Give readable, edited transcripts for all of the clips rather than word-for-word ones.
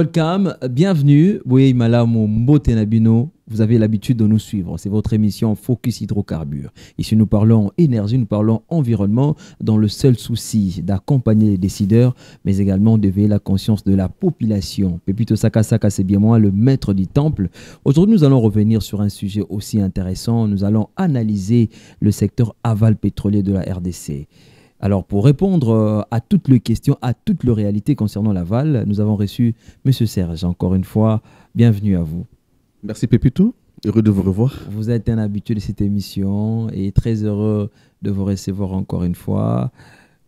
Welcome, bienvenue. Oui, Malamu Mbotenabino, vous avez l'habitude de nous suivre. C'est votre émission Focus Hydrocarbures. Ici, nous parlons énergie, nous parlons environnement, dans le seul souci d'accompagner les décideurs, mais également d'éveiller la conscience de la population. Pepito Sakasaka, c'est bien moi, le maître du temple. Aujourd'hui, nous allons revenir sur un sujet aussi intéressant. Nous allons analyser le secteur aval pétrolier de la RDC. Alors, pour répondre à toutes les questions, à toutes les réalités concernant l'aval, nous avons reçu M. Serge. Encore une fois, bienvenue à vous. Merci Pépito, heureux de vous revoir. Vous êtes un habitué de cette émission et très heureux de vous recevoir encore une fois.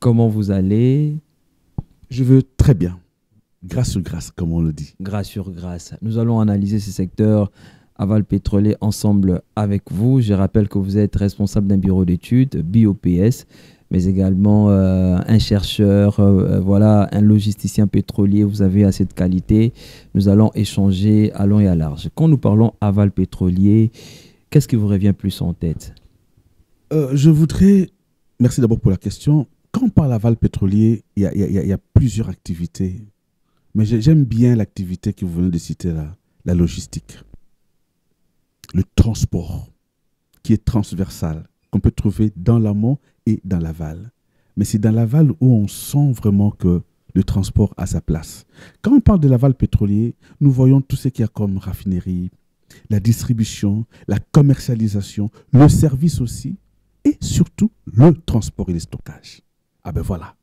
Comment vous allez? Je veux très bien, grâce sur grâce, comme on le dit. Grâce sur grâce. Nous allons analyser ce secteur aval pétrolier ensemble avec vous. Je rappelle que vous êtes responsable d'un bureau d'études, BOPS, mais également un chercheur, voilà, un logisticien pétrolier. Vous avez assez de qualité. Nous allons échanger à long et à large. Quand nous parlons aval pétrolier, qu'est-ce qui vous revient plus en tête? Je voudrais, merci d'abord pour la question. Quand on parle aval pétrolier, il y a plusieurs activités. Mais j'aime bien l'activité que vous venez de citer, la logistique. Le transport, qui est transversal, qu'on peut trouver dans l'amont et dans l'aval. Mais c'est dans l'aval où on sent vraiment que le transport a sa place. Quand on parle de l'aval pétrolier, nous voyons tout ce qu'il y a comme raffinerie, la distribution, la commercialisation, le service aussi, et surtout le transport et le stockage. Ah ben voilà.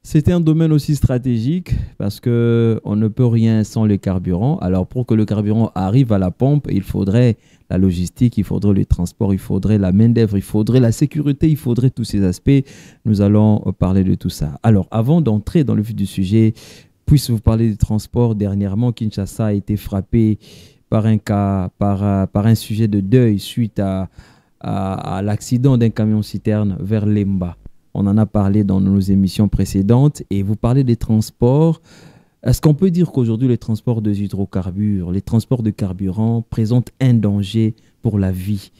C'est un domaine aussi stratégique parce qu'on ne peut rien sans le carburant. Alors pour que le carburant arrive à la pompe, il faudrait la logistique, il faudrait le transport, il faudrait la main-d'œuvre, il faudrait la sécurité, il faudrait tous ces aspects. Nous allons parler de tout ça. Alors avant d'entrer dans le vif du sujet, puisse vous parler du transport. Dernièrement, Kinshasa a été frappé par un cas, par un sujet de deuil suite à l'accident d'un camion-citerne vers Lemba. On en a parlé dans nos émissions précédentes et vous parlez des transports. Est-ce qu'on peut dire qu'aujourd'hui, les transports de hydrocarbures, les transports de carburant présentent un danger pour la vie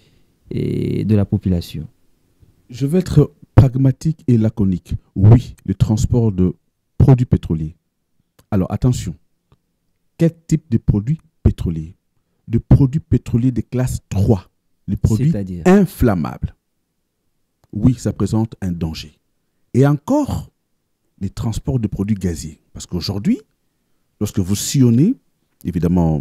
et de la population? Je vais être pragmatique et laconique. Oui, le transport de produits pétroliers. Alors attention, quel type de produits pétroliers? De produits pétroliers de classe 3, les produits inflammables. Oui, ça présente un danger. Et encore, les transports de produits gaziers. Parce qu'aujourd'hui, lorsque vous sillonnez, évidemment,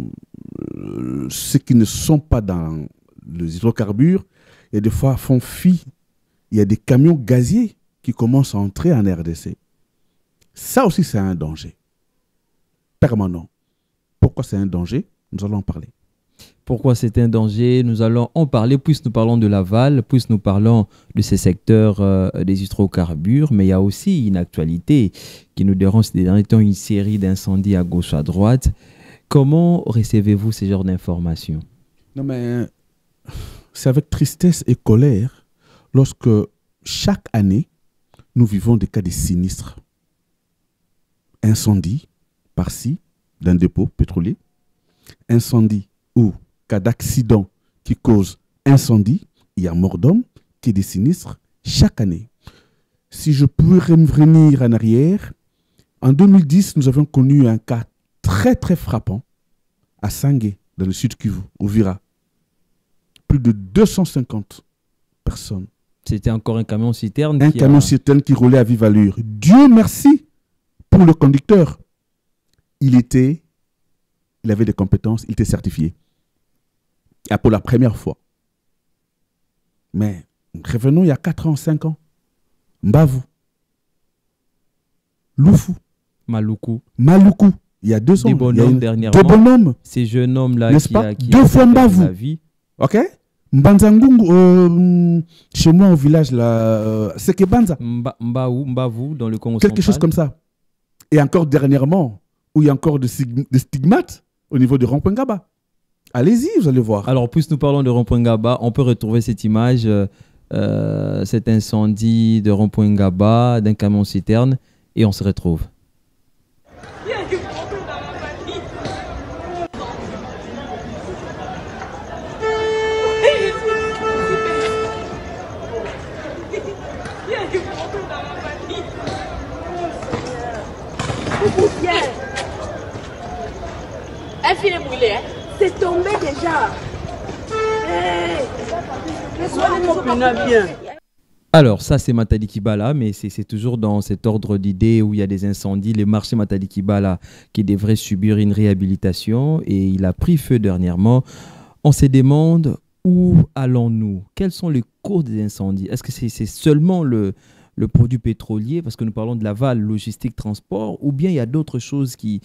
ceux qui ne sont pas dans les hydrocarbures, il y a des fois font fi. Il y a des camions gaziers qui commencent à entrer en RDC. Ça aussi, c'est un danger permanent. Pourquoi c'est un danger? Nous allons en parler. Pourquoi c'est un danger? Nous allons en parler, puisque nous parlons de l'aval, puisque nous parlons de ces secteurs des hydrocarbures, mais il y a aussi une actualité qui nous dérange ces derniers temps, une série d'incendies à gauche, à droite. Comment recevez-vous ces genres d'informations? Non, mais c'est avec tristesse et colère lorsque chaque année, nous vivons des cas de sinistres. Incendie par-ci d'un dépôt pétrolier, incendie ou cas d'accident qui cause incendie, il y a mort d'homme, qui est des sinistres chaque année. Si je pourrais me revenir en arrière, en 2010, nous avions connu un cas très très frappant à Sangué, dans le sud Kivu, au Vira. Plus de 250 personnes. C'était encore un camion-citerne. Un camion-citerne qui roulait à vive allure. Dieu merci pour le conducteur. Il avait des compétences, il était certifié. Et pour la première fois. Mais revenons il y a 4 ans, 5 ans. Mbavu. Loufou. Maluku. Maluku. Il y a 2 ans. Des bonhommes dernièrement. Deux bonhommes. Ces jeunes hommes-là qui 2 fois Mbavu. la vie. Ok? Mbanzangungu, chez moi au village, là, c'est Kebanza. Mbavu, dans le Congo Quelque central. chose comme ça. Et encore dernièrement, où il y a encore des stigmates au niveau de Rond-Point-Ngaba. Allez-y, vous allez voir. Alors, puisque nous parlons de Rond-Point-Ngaba, on peut retrouver cette image, cet incendie de Rond-Point-Ngaba, d'un camion-citerne, et on se retrouve. fini de brûler. Hein. C'est tombé déjà. Bien. Alors, ça, c'est Matadi Kibala, mais c'est toujours dans cet ordre d'idées où il y a des incendies. Le marché Matadi Kibala qui devrait subir une réhabilitation et il a pris feu dernièrement. On se demande où allons-nous? Quelles sont les causes des incendies? Est-ce que c'est seulement le produit pétrolier, parce que nous parlons de l'aval, logistique, transport, ou bien il y a d'autres choses qui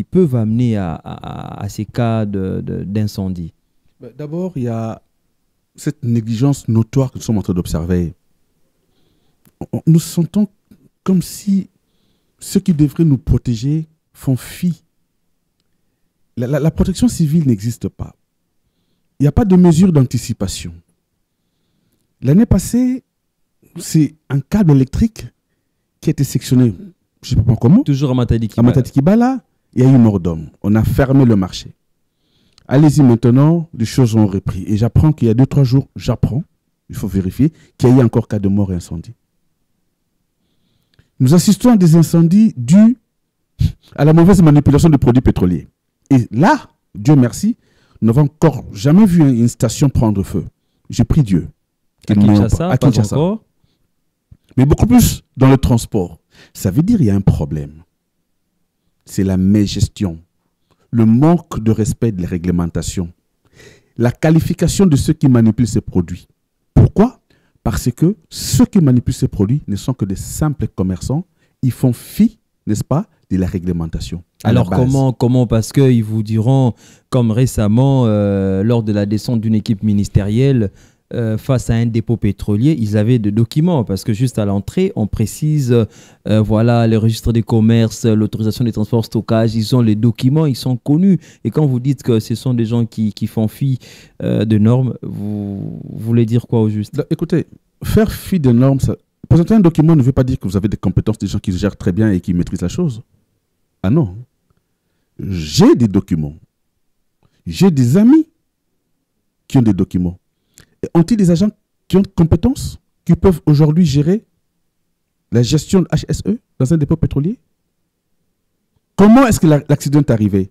peuvent amener à ces cas d'incendie? D'abord, il y a cette négligence notoire que nous sommes en train d'observer. Nous sentons comme si ceux qui devraient nous protéger font fi. La protection civile n'existe pas. Il n'y a pas de mesure d'anticipation. L'année passée, c'est un câble électrique qui a été sectionné, je ne sais pas comment. Toujours à Matadi Kibala. À Matadi Kibala, il y a eu mort d'homme. On a fermé le marché. Allez-y maintenant, les choses ont repris. Et j'apprends qu'il y a 2-3 jours, il faut vérifier, qu'il y a eu encore cas de mort et incendie. Nous assistons à des incendies dus à la mauvaise manipulation des produits pétroliers. Et là, Dieu merci, nous n'avons encore jamais vu une station prendre feu. J'ai pris Dieu. À Kinshasa, pas encore. Mais beaucoup plus dans le transport. Ça veut dire qu'il y a un problème. C'est la mégestion. Le manque de respect des réglementations, la qualification de ceux qui manipulent ces produits. Pourquoi? Parce que ceux qui manipulent ces produits ne sont que des simples commerçants. Ils font fi, n'est-ce pas, de la réglementation. Alors comment? Parce qu'ils vous diront, comme récemment, lors de la descente d'une équipe ministérielle, face à un dépôt pétrolier, ils avaient des documents parce que juste à l'entrée, on précise, voilà, le registre des commerces, l'autorisation des transports, stockage, ils ont les documents, ils sont connus. Et quand vous dites que ce sont des gens qui font fi de normes, vous voulez dire quoi au juste? Écoutez, faire fi de normes, présenter un document ne veut pas dire que vous avez des compétences, des gens qui gèrent très bien et qui maîtrisent la chose. Ah non. J'ai des documents. J'ai des amis qui ont des documents. Ont-ils des agents qui ont des compétences, qui peuvent aujourd'hui gérer la gestion de HSE dans un dépôt pétrolier? Comment est-ce que l'accident est arrivé?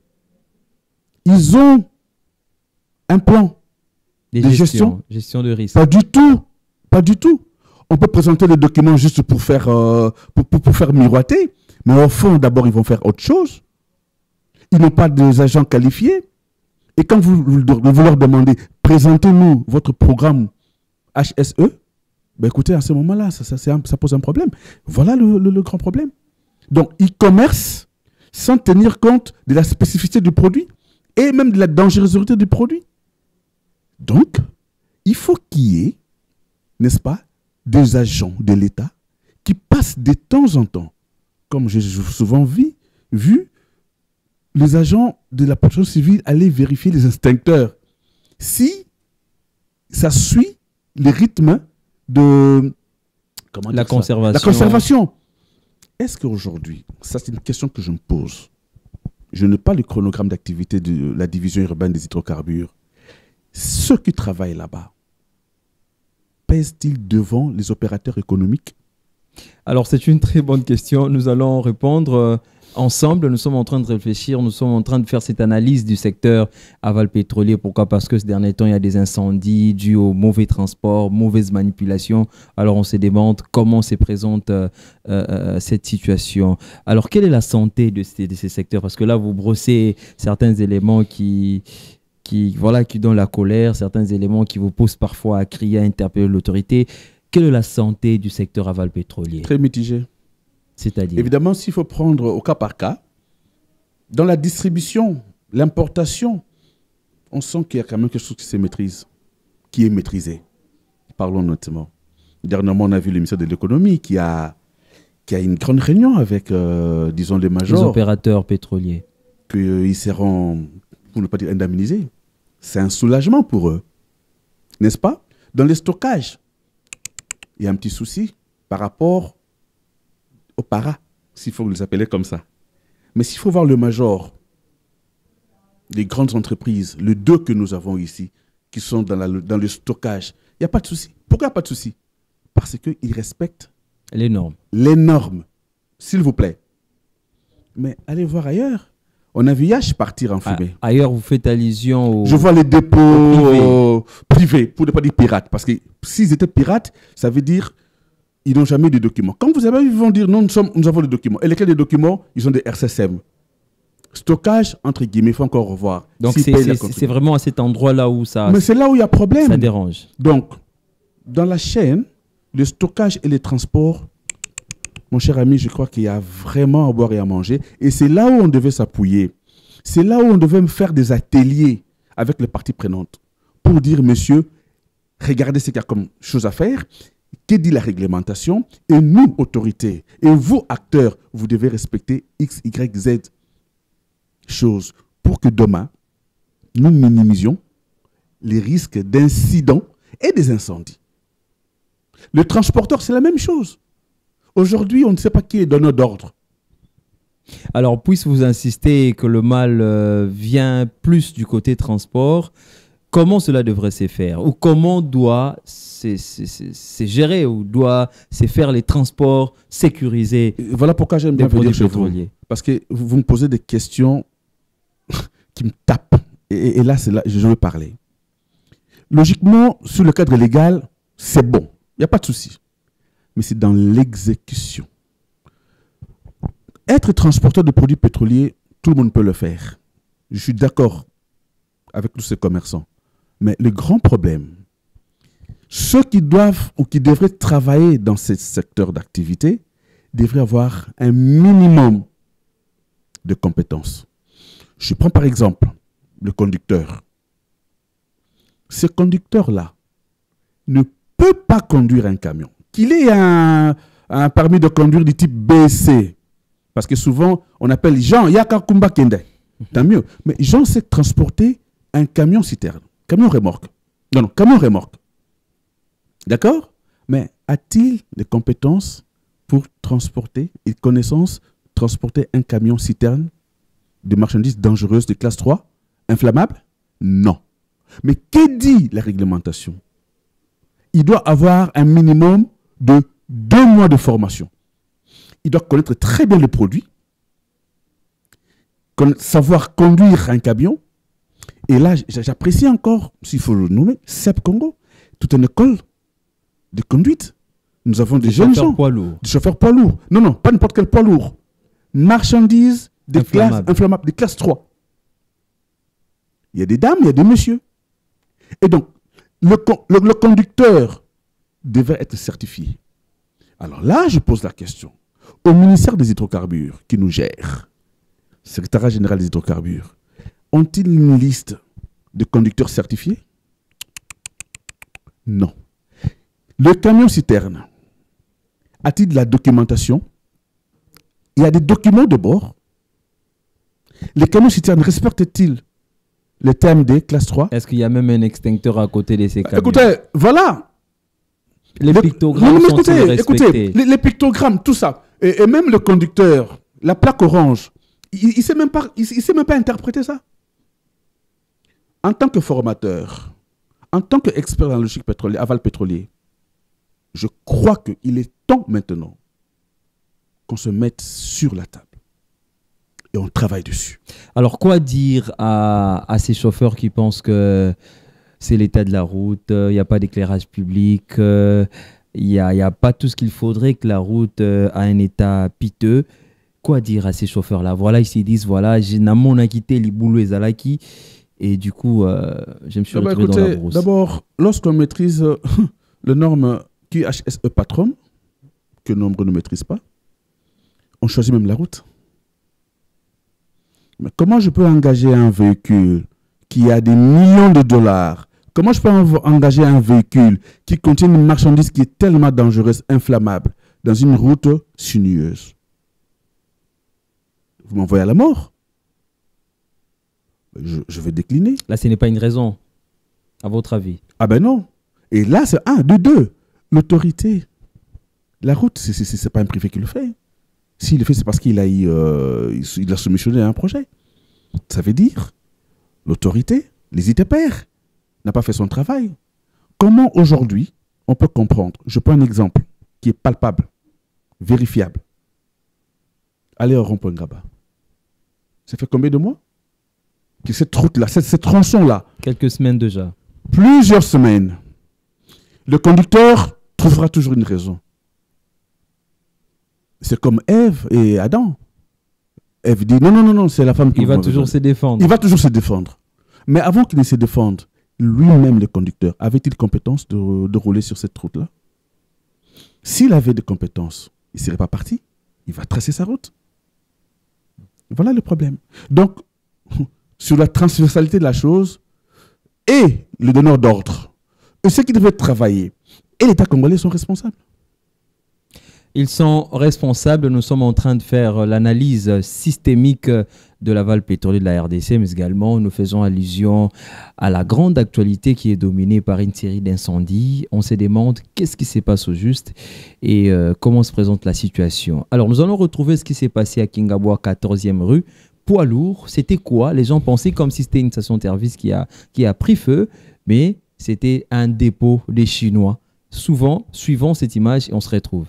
Ils ont un plan de gestion de risque. Pas du tout. Pas du tout. On peut présenter les documents juste pour faire, pour faire miroiter, mais au fond, d'abord, ils vont faire autre chose. Ils n'ont pas des agents qualifiés. Et quand vous leur demandez, présentez-nous votre programme HSE, ben écoutez, à ce moment-là, ça pose un problème. Voilà le grand problème. Donc, ils commercent sans tenir compte de la spécificité du produit et même de la dangerosité du produit. Donc, il faut qu'il y ait, n'est-ce pas, des agents de l'État qui passent de temps en temps, comme j'ai souvent vu, les agents de la protection civile aller vérifier les extincteurs. Si ça suit les rythmes de la conservation. La conservation. Est-ce qu'aujourd'hui, ça c'est une question que je me pose, je n'ai pas le chronogramme d'activité de la division urbaine des hydrocarbures. Ceux qui travaillent là-bas, pèsent-ils devant les opérateurs économiques? Alors c'est une très bonne question. Nous allons répondre ensemble. Nous sommes en train de réfléchir, nous sommes en train de faire cette analyse du secteur aval pétrolier. Pourquoi? Parce que ces derniers temps, il y a des incendies dus au mauvais transport, mauvaise manipulation. Alors on se demande comment se présente cette situation. Alors quelle est la santé de ces secteurs? Parce que là, vous brossez certains éléments qui donnent la colère, certains éléments qui vous poussent parfois à crier, à interpeller l'autorité. Quelle est la santé du secteur aval pétrolier? Très mitigé. C'est-à-dire? Évidemment, s'il faut prendre au cas par cas, dans la distribution, l'importation, on sent qu'il y a quand même quelque chose qui se maîtrise, qui est maîtrisé. Parlons notamment. Dernièrement, on a vu le ministère de l'économie qui a une grande réunion avec, disons, les majors. Les opérateurs pétroliers. Qu'ils seront, pour ne pas dire indemnisés. C'est un soulagement pour eux. N'est-ce pas? Dans les stockages, il y a un petit souci par rapport au para, s'il faut les appeler comme ça. Mais s'il faut voir le major, les grandes entreprises, les deux que nous avons ici, qui sont dans le stockage, il n'y a pas de souci. Pourquoi il n'y a pas de souci? Parce qu'ils respectent les normes. Les normes, s'il vous plaît. Mais allez voir ailleurs. On a vu Yash partir en fumée. Ailleurs, vous faites allusion au... Je vois les dépôts privés, pour ne pas dire pirates. Parce que s'ils étaient pirates, ça veut dire ils n'ont jamais de documents. Quand vous avez vu, ils vont dire non, nous avons des documents. Et lesquels des documents? Ils ont des RCSM. Stockage, entre guillemets, il faut encore revoir. Donc c'est vraiment à cet endroit-là où ça... Mais c'est là où il y a problème. Ça dérange. Donc, dans la chaîne, le stockage et les transports, mon cher ami, je crois qu'il y a vraiment à boire et à manger. Et c'est là où on devait s'appuyer. C'est là où on devait faire des ateliers avec les parties prenantes pour dire, monsieur, regardez ce qu'il y a comme chose à faire. Que dit la réglementation? Et nous, autorités, et vous, acteurs, vous devez respecter X, Y, Z choses pour que demain, nous minimisions les risques d'incidents et des incendies. Le transporteur, c'est la même chose. Aujourd'hui, on ne sait pas qui est donneur d'ordre. Alors, puisque vous insistez que le mal vient plus du côté transport, comment cela devrait se faire? Ou comment doit se gérer? Ou doit se faire les transports sécurisés? Voilà pourquoi j'aime bien venir chez vous. Parce que vous me posez des questions qui me tapent. Et là, c'est là que je veux parler. Logiquement, sur le cadre légal, c'est bon. Il n'y a pas de souci. Mais c'est dans l'exécution. Être transporteur de produits pétroliers, tout le monde peut le faire. Je suis d'accord avec tous ces commerçants. Mais le grand problème, ceux qui doivent ou qui devraient travailler dans ce secteur d'activité devraient avoir un minimum de compétences. Je prends par exemple le conducteur. Ce conducteur-là ne peut pas conduire un camion. Qu'il ait un permis de conduire du type BC. Parce que souvent, on appelle Jean, Yaka Kumba Kende. Tant mieux. Mais Jean sait transporter un camion citerne. Camion remorque. Non, camion remorque. D'accord? Mais a-t-il des compétences pour transporter et connaissances, transporter un camion citerne de marchandises dangereuses de classe 3, inflammables? Non. Mais que dit la réglementation? Il doit avoir un minimum de 2 mois de formation. Il doit connaître très bien le produit, savoir conduire un camion. Et là, j'apprécie encore, s'il faut le nommer, CEP Congo, toute une école de conduite. Nous avons des jeunes gens, des chauffeurs poids lourds. Non, non, pas n'importe quel poids lourd. Marchandises de classe inflammables, de classe 3. Il y a des dames, il y a des messieurs. Et donc, le conducteur devait être certifié. Alors là, je pose la question. Au ministère des hydrocarbures qui nous gère, secrétariat général des hydrocarbures, ont-ils une liste de conducteurs certifiés? Non. Le camion citerne, a-t-il de la documentation? Il y a des documents de bord. Les camions citernes respectent-ils les TMD classe 3? Est-ce qu'il y a même un extincteur à côté de ces camions? Écoutez, voilà. Les pictogrammes sont respectés. Écoutez, les pictogrammes, tout ça. Et même le conducteur, la plaque orange, il ne sait même pas interpréter ça. En tant que formateur, en tant qu'expert dans la logique pétrolière, aval pétrolier, je crois qu'il est temps maintenant qu'on se mette sur la table et on travaille dessus. Alors, quoi dire à ces chauffeurs qui pensent que c'est l'état de la route, il n'y a pas d'éclairage public, il n'y a pas tout ce qu'il faudrait, que la route a un état piteux? Quoi dire à ces chauffeurs-là? Voilà, ils se disent, voilà, j'ai n'a quitté les boulots et Zalaki, et du coup, je me suis retrouvé dans la brousse. D'abord, lorsqu'on maîtrise les normes QHSE Patron, que nombre ne maîtrisent pas, on choisit même la route. Mais comment je peux engager un véhicule qui a des millions de dollars? Comment je peux engager un véhicule qui contient une marchandise qui est tellement dangereuse, inflammable, dans une route sinueuse? Vous m'envoyez à la mort. Je vais décliner. Là, ce n'est pas une raison, à votre avis? Ah ben non. Et là, c'est un, de deux. L'autorité. La route, ce n'est pas un privé qui le fait. S'il le fait, c'est parce qu'il a, il a soumissionné à un projet. Ça veut dire, l'autorité, les ITPR, n'a pas fait son travail. Comment aujourd'hui, on peut comprendre? Je prends un exemple qui est palpable, vérifiable. Allez au rond-point Graba. Ça fait combien de mois que cette route-là, cette tronçon-là, Quelques semaines déjà. plusieurs semaines, le conducteur trouvera toujours une raison. C'est comme Ève et Adam. Ève dit non, non, non, non, c'est la femme qui Il va toujours se défendre. Il va toujours se défendre. Mais avant qu'il ne se défende, lui-même, le conducteur, avait-il compétence de rouler sur cette route-là? S'il avait des compétences, il ne serait pas parti. Il va tracer sa route. Voilà le problème. Donc, sur la transversalité de la chose, et le donneur d'ordre, et ceux qui devaient travailler, et l'État congolais sont responsables. Ils sont responsables. Nous sommes en train de faire l'analyse systémique de l'aval pétrolier de la RDC, mais également nous faisons allusion à la grande actualité qui est dominée par une série d'incendies. On se demande qu'est-ce qui se passe au juste et comment se présente la situation. Alors nous allons retrouver ce qui s'est passé à Kingaboua, 14e rue. Poids lourd, c'était quoi? Les gens pensaient comme si c'était une station-service qui a pris feu, mais c'était un dépôt des Chinois. Souvent, suivons cette image et on se retrouve.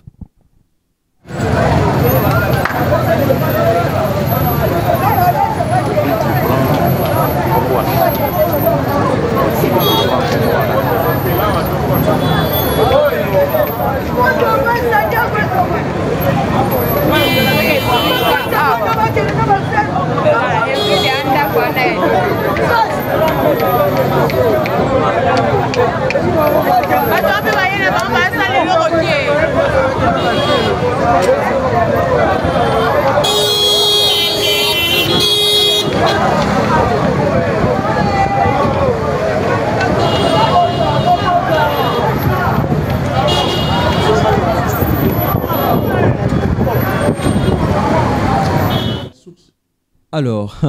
Alors,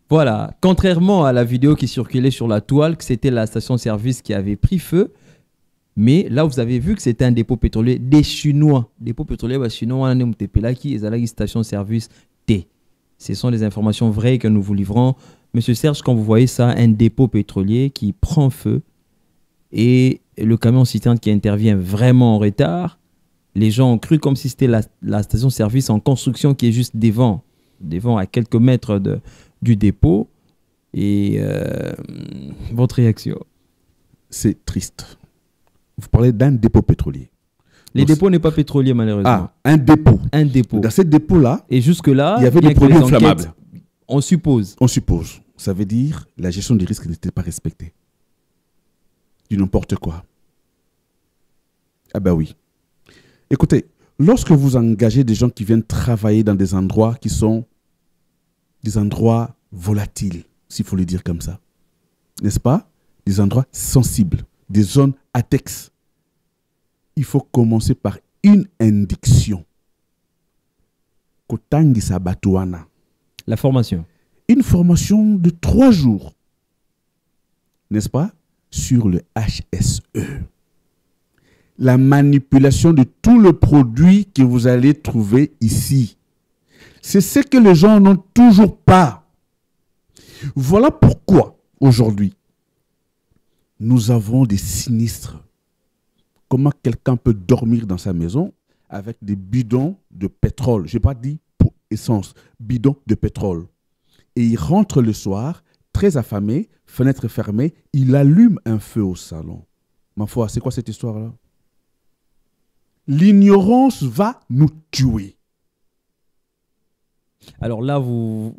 voilà, contrairement à la vidéo qui circulait sur la toile, que c'était la station-service qui avait pris feu, mais là, vous avez vu que c'était un dépôt pétrolier des Chinois. Dépôt pétrolier chinois, on a une station-service T. Ce sont des informations vraies que nous vous livrons. Monsieur Serge, quand vous voyez ça, un dépôt pétrolier qui prend feu et le camion citerne qui intervient vraiment en retard, les gens ont cru comme si c'était la station-service en construction qui est juste devant à quelques mètres du dépôt. Et votre réaction? C'est triste. Vous parlez d'un dépôt pétrolier. Les dépôts n'est pas pétrolier, malheureusement. Ah, un dépôt. Un dépôt. Dans ce dépôt-là, et jusque-là, il y avait des produits inflammables. On suppose. On suppose. Ça veut dire que la gestion du risque n'était pas respectée. Du n'importe quoi. Ah ben oui. Écoutez, lorsque vous engagez des gens qui viennent travailler dans des endroits qui sont des endroits volatiles, s'il faut le dire comme ça, n'est-ce pas? Des endroits sensibles, des zones ATEX. Il faut commencer par une indiction. Kotangi Sabatuana. La formation. Une formation de 3 jours, n'est-ce pas? Sur le HSE. La manipulation de tout le produit que vous allez trouver ici. C'est ce que les gens n'ont toujours pas. Voilà pourquoi, aujourd'hui, nous avons des sinistres. Comment quelqu'un peut dormir dans sa maison avec des bidons de pétrole? Je n'ai pas dit pour essence, bidons de pétrole. Et il rentre le soir, très affamé, fenêtre fermée, il allume un feu au salon. Ma foi, c'est quoi cette histoire-là? L'ignorance va nous tuer. Alors là, vous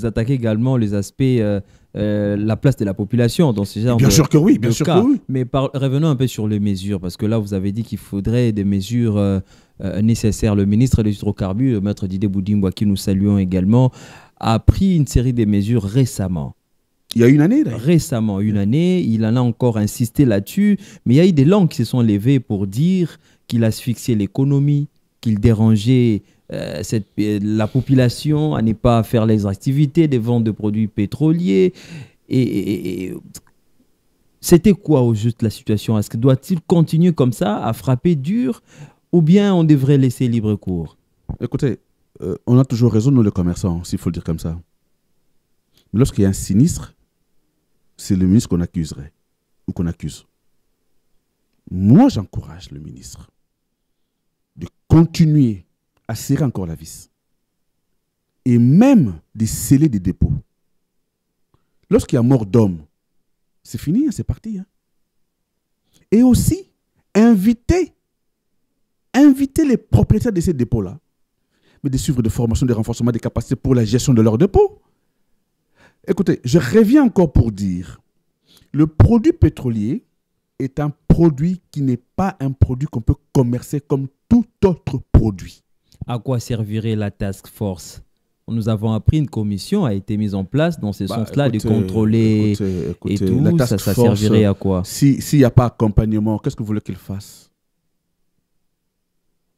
attaquez également les aspects, la place de la population dans ce genre Bien sûr que oui, bien sûr que oui. Mais revenons un peu sur les mesures, parce que là, vous avez dit qu'il faudrait des mesures nécessaires. Le ministre des Hydrocarbures, le maître Didier Boudimboua, qui nous saluons également, a pris une série de mesures récemment. Il y a une année, d'ailleurs. Récemment, une année, il en a encore insisté là-dessus, mais il y a eu des langues qui se sont levées pour dire qu'il asphyxiait l'économie, qu'il dérangeait la population à ne pas faire les activités de vente de produits pétroliers. Et c'était quoi au juste la situation? Est-ce que doit-il continuer comme ça à frapper dur ou bien on devrait laisser libre cours? Écoutez, on a toujours raison, nous les commerçants, s'il faut le dire comme ça. Mais lorsqu'il y a un sinistre, c'est le ministre qu'on accuserait ou qu'on accuse. Moi, j'encourage le ministre de continuer à serrer encore la vis. et même de sceller des dépôts. Lorsqu'il y a mort d'homme, c'est fini, hein, c'est parti. Hein. Et aussi, inviter les propriétaires de ces dépôts-là, mais de suivre des formations, des renforcements des capacités pour la gestion de leurs dépôts. Écoutez, je reviens encore pour dire, le produit pétrolier est un produit qui n'est pas un produit qu'on peut commercer comme tout autre produit. À quoi servirait la task force? Nous avons appris une commission a été mise en place dans ce sens-là de contrôler et tout. Ça servirait à quoi? S'il n'y a pas accompagnement, qu'est-ce que vous voulez qu'il fasse?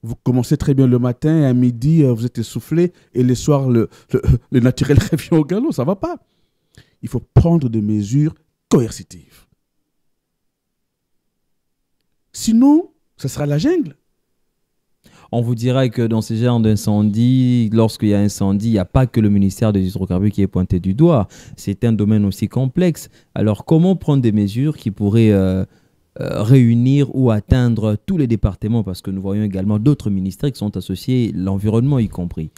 Vous commencez très bien le matin, à midi, vous êtes essoufflé, et le soir, le naturel revient au galop. Ça ne va pas. Il faut prendre des mesures coercitives. Sinon, ce sera la jungle. On vous dira que dans ce genre d'incendie, lorsqu'il y a incendie, il n'y a pas que le ministère des Hydrocarbures qui est pointé du doigt. C'est un domaine aussi complexe. Alors, comment prendre des mesures qui pourraient réunir ou atteindre tous les départements? Parce que nous voyons également d'autres ministères qui sont associés, l'environnement y compris.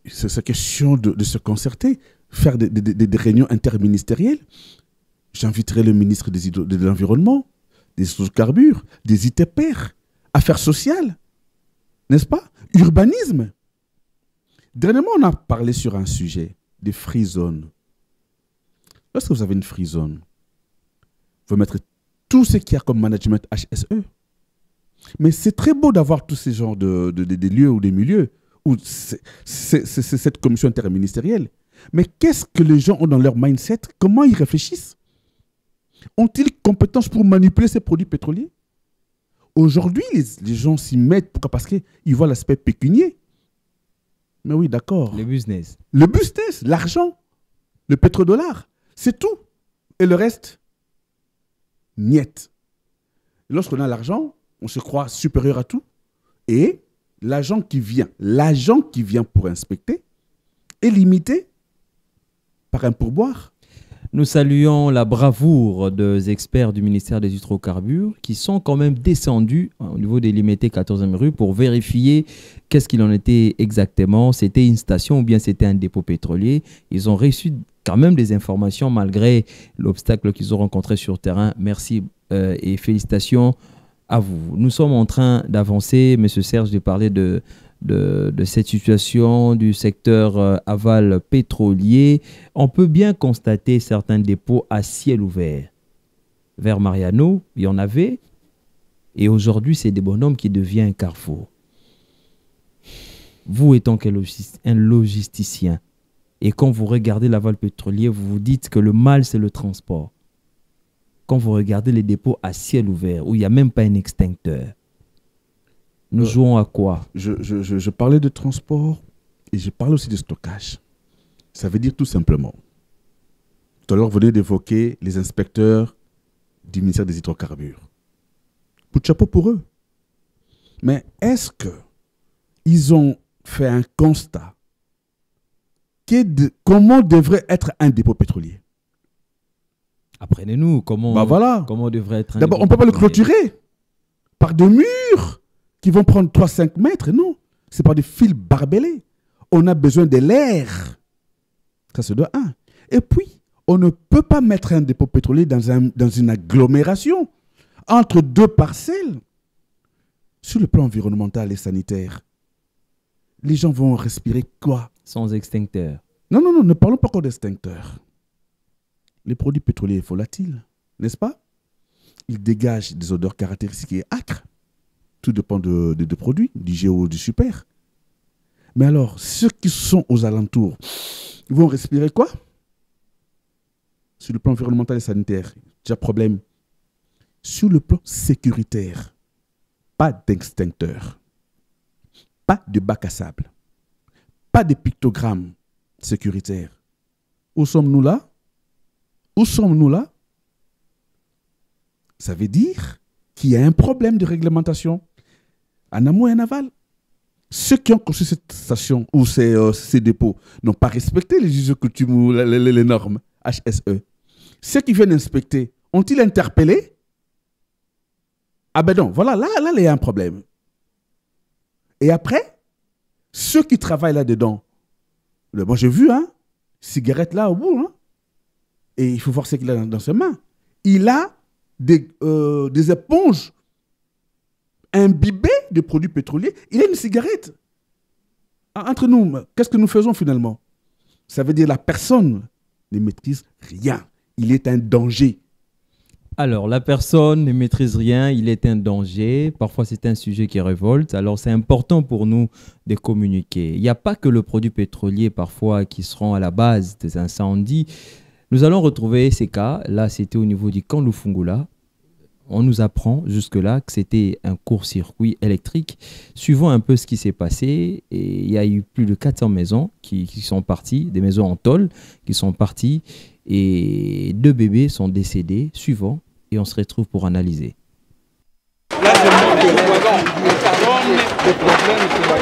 C'est question de se concerter, faire des réunions interministérielles. J'inviterai le ministre de l'Environnement, des Hydrocarbures, des ITPR, Affaires sociales. N'est-ce pas? Urbanisme. Dernièrement, on a parlé sur un sujet, des free zones. Lorsque vous avez une free zone, vous mettre tout ce qu'il y a comme management HSE. Mais c'est très beau d'avoir tous ces genres de lieux ou des milieux, où c'est cette commission interministérielle. Mais qu'est-ce que les gens ont dans leur mindset? Comment ils réfléchissent? Ont-ils compétence pour manipuler ces produits pétroliers? Aujourd'hui, les gens s'y mettent. Pourquoi? Parce qu'ils voient l'aspect pécunier. Mais oui, d'accord. Le business. Le business, l'argent, le pétrodollar, c'est tout. Et le reste, niet. Lorsqu'on a l'argent, on se croit supérieur à tout. Et l'agent qui vient pour inspecter est limité par un pourboire. Nous saluons la bravoure des experts du ministère des Hydrocarbures qui sont quand même descendus au niveau des limités 14e rue pour vérifier qu'est-ce qu'il en était exactement. C'était une station ou bien c'était un dépôt pétrolier. Ils ont reçu quand même des informations malgré l'obstacle qu'ils ont rencontré sur terrain. Merci et félicitations à vous. Nous sommes en train d'avancer, M. Serge, de parler de cette situation du secteur aval pétrolier. On peut bien constater certains dépôts à ciel ouvert. Vers Mariano, il y en avait. Et aujourd'hui, c'est des bonhommes qui deviennent un carrefour. Vous étant un logisticien, et quand vous regardez l'aval pétrolier, vous vous dites que le mal, c'est le transport. Quand vous regardez les dépôts à ciel ouvert, où il n'y a même pas un extincteur, nous jouons à quoi? Je parlais de transport et je parle aussi de stockage. Ça veut dire tout simplement. Tout à l'heure, vous venez d'évoquer les inspecteurs du ministère des Hydrocarbures. Coup de chapeau pour eux. Mais est-ce qu'ils ont fait un constat comment devrait être un dépôt pétrolier? Apprenez-nous comment devrait être un dépôt pétrolier. D'abord, on ne peut pas le clôturer par des murs qui vont prendre 3-5 mètres. Non, c'est par des fils barbelés. On a besoin de l'air. Ça, c'est de 1. Et puis, on ne peut pas mettre un dépôt pétrolier dans une agglomération entre deux parcelles. Sur le plan environnemental et sanitaire, les gens vont respirer quoi? Sans extincteur. Non, ne parlons pas encore d'extincteur. Les produits pétroliers volatiles, n'est-ce pas? Ils dégagent des odeurs caractéristiques et âcres. Tout dépend de produits, du géo ou du super. Mais alors, ceux qui sont aux alentours, ils vont respirer quoi? Sur le plan environnemental et sanitaire, déjà problème. Sur le plan sécuritaire, pas d'extincteur, pas de bac à sable, pas de pictogramme sécuritaire. Où sommes-nous là? Où sommes-nous là? Ça veut dire qu'il y a un problème de réglementation en amont et en aval. Ceux qui ont construit cette station ou ces dépôts n'ont pas respecté les us et coutumes ou les normes HSE. Ceux qui viennent inspecter, ont-ils interpellé? Ah ben non, voilà, là, il y a un problème. Et après, ceux qui travaillent là-dedans, Moi, j'ai vu, hein, cigarette là au bout, hein, et il faut voir ce qu'il a dans ses mains. Il a des éponges imbibées de produits pétroliers. Il a une cigarette. Entre nous, qu'est-ce que nous faisons finalement? Ça veut dire la personne ne maîtrise rien. Il est un danger. Alors, la personne ne maîtrise rien, il est un danger. Parfois, c'est un sujet qui révolte. Alors, c'est important pour nous de communiquer. Il n'y a pas que le produit pétrolier, parfois, qui seront à la base des incendies. Nous allons retrouver ces cas. Là, c'était au niveau du camp Lufungula. On nous apprend jusque-là que c'était un court-circuit électrique. Suivant un peu ce qui s'est passé, et il y a eu plus de 400 maisons qui sont parties, des maisons en tôle qui sont parties, et 2 bébés sont décédés, suivant, et on se retrouve pour analyser. Là, je montre le problème qui va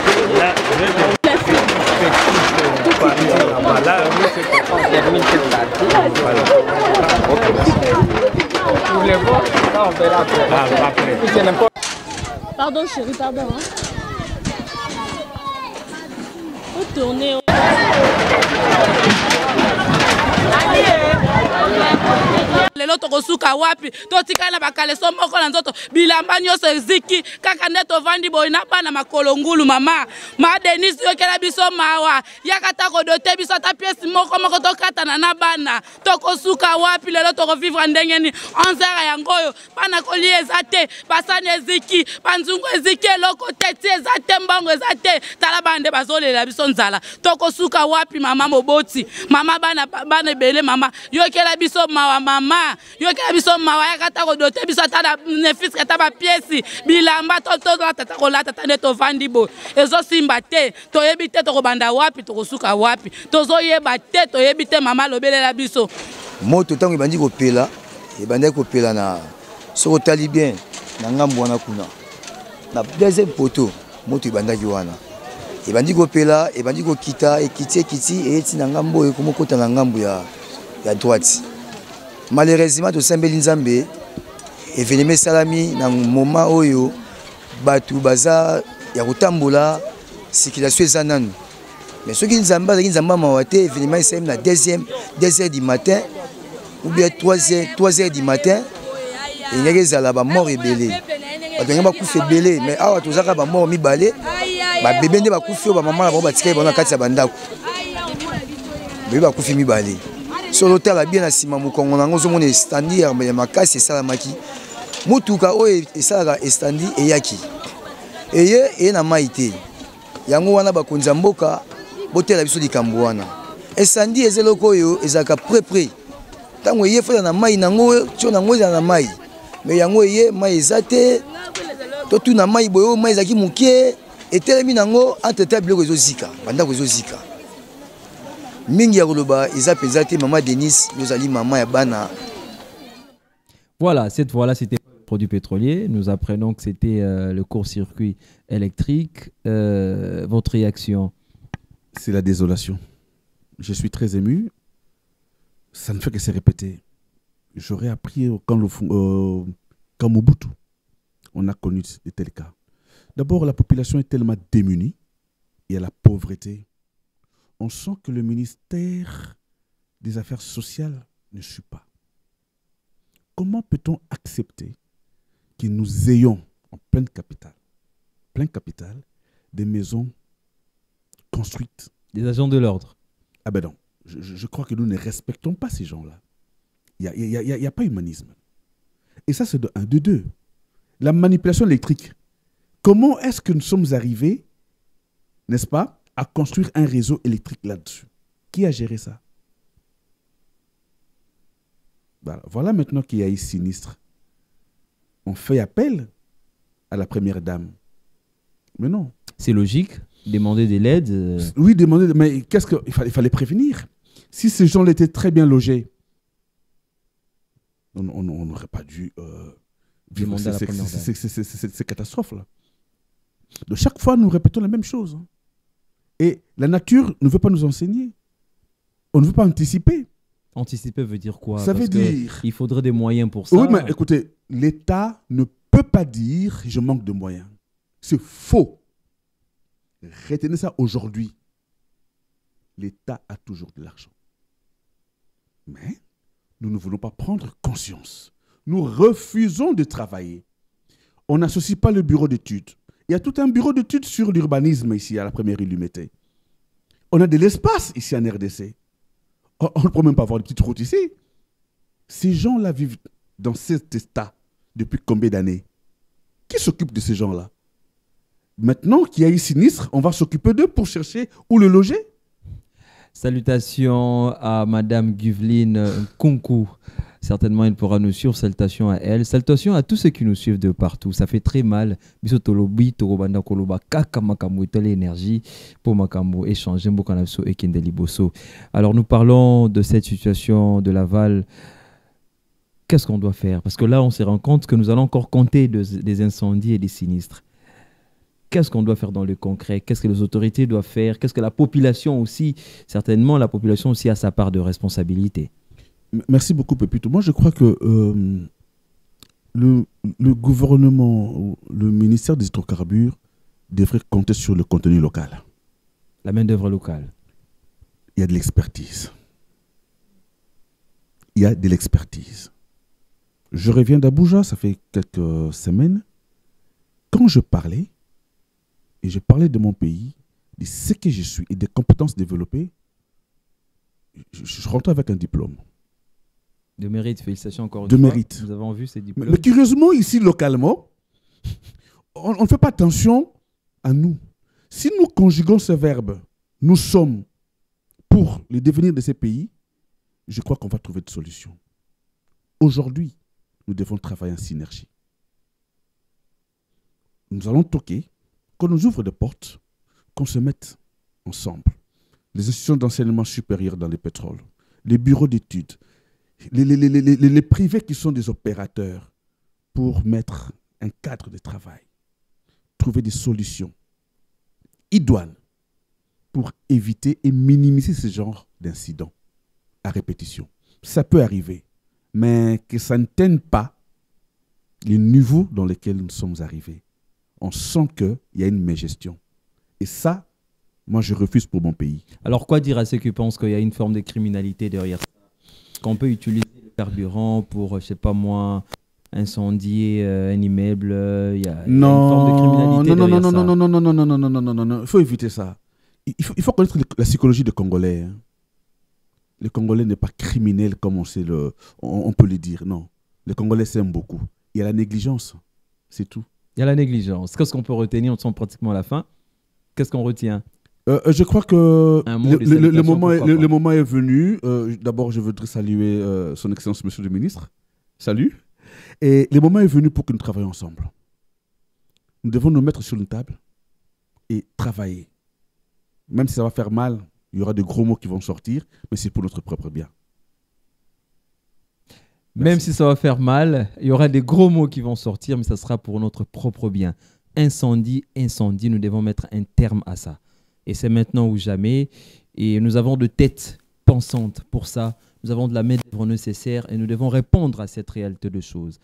Pardon chérie, pardon. Hein. Faut tourner. lelo tokosuka wapi totikali na bakaleso moko na nzoto bilamba nyonso eziki kaka nde tovandi boye na bana makolo ngulu mama ma Denis yokela biso mawa yakata kodote biso ata pièce moko tokatana na bana tokosuka wapi lelo tokovivre ndenge ni 11h yango oyo bana koli ezate basani eziki banzungu eziki eloko teti ezate mbongo ezate tala bande bazolela biso nzala tokosuka wapi mama moboti mama bana ebele mama yokela biso mawa mama yokela biso mawa yakata kodote biso ata na nefis kata ba pièce bilamba tata kolata tande tovandi bo ezosimba te toyebi te tokobanda wapi tokosuka wapi tozoyeba te toyebi te mama lobelela biso moto tango ebandi kopela ebandi kopela na soko tali bien na ngambo wana kuna na deuxième poteau moto ebandaki wana ebandi kopela ebandi kokita ekiti eyeti na ngambo ekomokota na ngambo ya droite malheureusement tosambeli nzambe evenema esalami na moment oyo bato baza ya kotambola circulation eza nanu mais soki nzambe azalaki nzambe mawa te evenema esalami na 2h du matin ou bien 3h du matin engaki ezala bamort ebele bato yango bakufa ebele mais awa tozaka bamort mibale babebe nde bakufi oyo bamama na bango batikali bango na kati ya bandako bebe bakufi mibale solo otala bien na nsima mokongo nango ozomona estandi ya makasi esalamaki motuka oyo esalaka estandi eyaki eye na mai te yango wana bakonzi ya mboka botela biso likambo wana estandi eza eloko oyo ezalaka prepre ntango eye fota na mai nango tio nango ezala na mai me yango eye mai eza te totuna mai boye oyo mai ezalaki mokie etelemi nango entretien biloko ezozika bandako ezozika mingi ya koloba eza penza te mama Denis yozali mama ya bana. Voilà, cette fois-là, c'était le produit pétrolier. Nous apprenons que c'était le court-circuit électrique. Votre réaction? C'est la désolation. Je suis très ému. Ça ne fait que se répéter. J'aurais appris quand Mobutu, on a connu de tels cas. D'abord, la population est tellement démunie. Il y a la pauvreté. On sent que le ministère des Affaires sociales ne suit pas. Comment peut-on accepter que nous ayons en pleine capitale, des maisons construites? Des agents de l'ordre. Ah ben non, je crois que nous ne respectons pas ces gens-là. Il n'y a pas humanisme. Et ça, c'est de 1, de 2. La manipulation électrique. Comment est-ce que nous sommes arrivés, n'est-ce pas, à construire un réseau électrique là-dessus? Qui a géré ça? Voilà maintenant qu'il y a eu sinistre. On fait appel à la première dame. Mais non. C'est logique, demander de l'aide. Oui, demander, mais qu'est-ce qu'il fallait prévenir? Si ces gens étaient très bien logés, on n'aurait pas dû vivre ces catastrophes-là. De chaque fois, nous répétons la même chose. Et la nature ne veut pas nous enseigner. On ne veut pas anticiper. Anticiper veut dire quoi? Ça veut dire... Il faudrait des moyens pour ça. Oui, mais écoutez, l'État ne peut pas dire « je manque de moyens ». C'est faux. Retenez ça aujourd'hui. l'État a toujours de l'argent. Mais nous ne voulons pas prendre conscience. Nous refusons de travailler. On n'associe pas le bureau d'études. Il y a tout un bureau d'études sur l'urbanisme ici à la première Illumété. On a de l'espace ici en RDC. On ne peut même pas avoir de petites routes ici. Ces gens-là vivent dans cet état depuis combien d'années? Qui s'occupe de ces gens-là? Maintenant qu'il y a eu sinistre, on va s'occuper d'eux pour chercher où le loger. Salutations à Madame Guveline Kunku. Certainement, elle pourra nous suivre. Salutations à elle. Salutations à tous ceux qui nous suivent de partout. Ça fait très mal. Biso tolobi, torobanda koloba, kaka makambo, l'énergie pour makambo, échanger, mbokanapso et kendeli bosso. Alors, nous parlons de cette situation de Laval. Qu'est-ce qu'on doit faire? Parce que là, on se rend compte que nous allons encore compter des incendies et des sinistres. Qu'est-ce qu'on doit faire dans le concret? Qu'est-ce que les autorités doivent faire? Qu'est-ce que la population aussi? Certainement, la population aussi a sa part de responsabilité. Merci beaucoup, Pépito. Moi, je crois que le gouvernement, le ministère des hydrocarbures devrait compter sur le contenu local. La main-d'œuvre locale. Il y a de l'expertise. Il y a de l'expertise. Je reviens d'Abuja, ça fait quelques semaines. Quand je parlais, et je parlais de mon pays, de ce que je suis et des compétences développées, je rentrais avec un diplôme. De mérite, félicitations encore une fois. De mérite. Nous avons vu ces diplômes. Mais curieusement, ici, localement, on ne fait pas attention à nous. Si nous conjuguons ce verbe, nous sommes pour le devenir de ces pays, je crois qu'on va trouver des solutions. Aujourd'hui, nous devons travailler en synergie. Nous allons toquer, qu'on nous ouvre des portes, qu'on se mette ensemble. Les institutions d'enseignement supérieur dans les pétroles, les bureaux d'études, les privés qui sont des opérateurs pour mettre un cadre de travail, trouver des solutions idoines pour éviter et minimiser ce genre d'incidents à répétition. Ça peut arriver, mais que ça ne tienne pas les niveaux dans lesquels nous sommes arrivés. On sent qu'il y a une mégestion. Et ça, moi, je refuse pour mon pays. Alors, quoi dire à ceux qui pensent qu'il y a une forme de criminalité derrière ça? Qu'on peut utiliser le carburant pour, je ne sais pas moi, incendier un immeuble, il y a une forme de criminalité derrière ça. Non. Il faut éviter ça. Il faut connaître la psychologie des Congolais. Hein. Le Congolais n'est pas criminel comme on peut le dire. Non. Les Congolais s'aiment beaucoup. Il y a la négligence. C'est tout. Il y a la négligence. Qu'est-ce qu'on peut retenir? On sent pratiquement à la fin. Qu'est-ce qu'on retient? Je crois que le moment est venu. D'abord, je voudrais saluer son Excellence, Monsieur le Ministre. Salut. Et le moment est venu pour que nous travaillions ensemble. Nous devons nous mettre sur une table et travailler. Même si ça va faire mal, il y aura de gros mots qui vont sortir, mais c'est pour notre propre bien. Merci. Même si ça va faire mal, il y aura des gros mots qui vont sortir, mais ça sera pour notre propre bien. Incendie, nous devons mettre un terme à ça. Et c'est maintenant ou jamais. Et nous avons de têtes pensantes pour ça. Nous avons de la main-d'œuvre nécessaire et nous devons répondre à cette réalité de choses.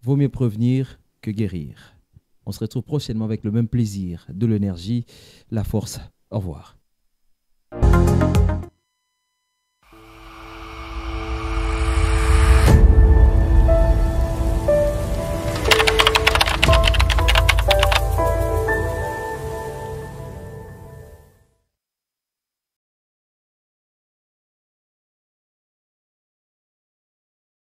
Vaut mieux prévenir que guérir. On se retrouve prochainement avec le même plaisir, de l'énergie, la force. Au revoir.